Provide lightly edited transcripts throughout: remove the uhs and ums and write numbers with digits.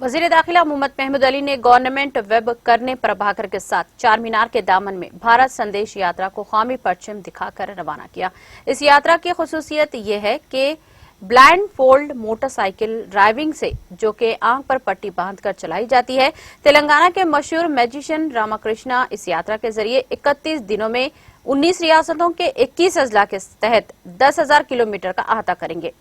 वजीर दाखिला मोहम्मद महमूद अली ने गवर्नमेंट वेब करने प्रभाकर के साथ चार मीनार के दामन में भारत संदेश यात्रा को कौमी परचम दिखाकर रवाना किया। इस यात्रा की खुसूसियत ये है कि ब्लाइंड फोल्ड मोटरसाइकिल ड्राइविंग से, जो कि आंख पर पट्टी बांधकर चलाई जाती है। तेलंगाना के मशहूर मैजिशियन रामाकृष्णा इस यात्रा के जरिए 31 दिनों में 19 रियासतों के 21 अजला के तहत 10,000 किलोमीटर का अहाता करेंगे।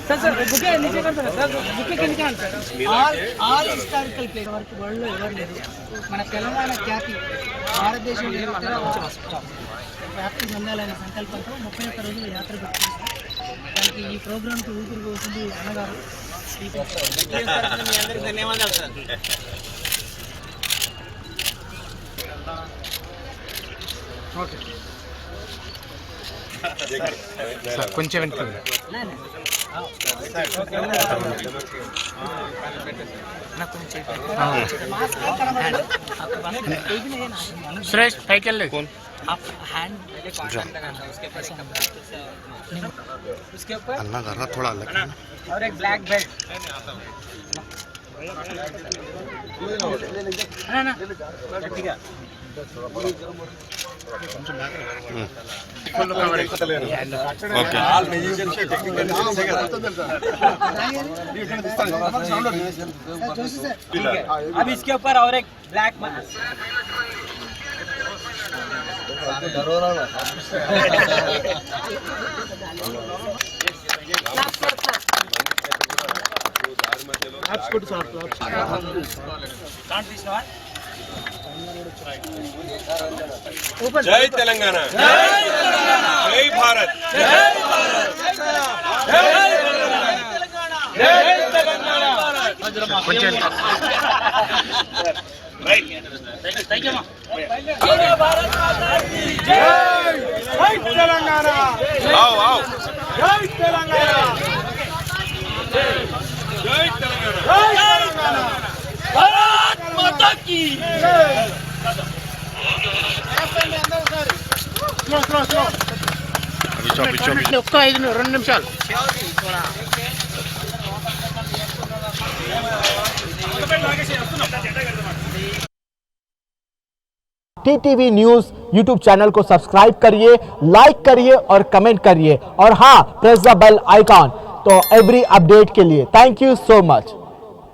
सर बुके नीचे कर सर बुके కిందకి అంటారు ఆల్ హిస్టారికల్ ప్లేస్ వరకు వరల్డ్ లో ఎవరు లేదు మన తెలంగాణ ఖ్యాతి భారతదేశంలో వ్యాప్తి చెందాలనే సంకల్పంతో 31 రోజుల యాత్ర పెట్టుకున్నాం। దానికి ఈ ప్రోగ్రామ్ కి ఊపిరి పోసింది అన్నగారు। మీ అందరికీ ధన్యవాదాలు సార్। ఓకే సార్ కొంచెం వెనక్కి सुरेश साइकिल ले आप हैंड उसके ऊपर अन्ना जरा थोड़ा अलग और एक ब्लैक बेल्ट ना ना ठीक है अब इसके ऊपर और एक ब्लैक जय तेलंगाना, जय भारत, जय तेलंगाना। आओ आओ, जय तेलंगाना, जय तेलंगाना, भारत माता की। ఒక్క 2 నిమిషాలు टीटीवी न्यूज़ यूट्यूब चैनल को सब्सक्राइब करिए, लाइक करिए और कमेंट करिए और हाँ, प्रेस द बेल आइकॉन तो एवरी अपडेट के लिए। Thank you so much.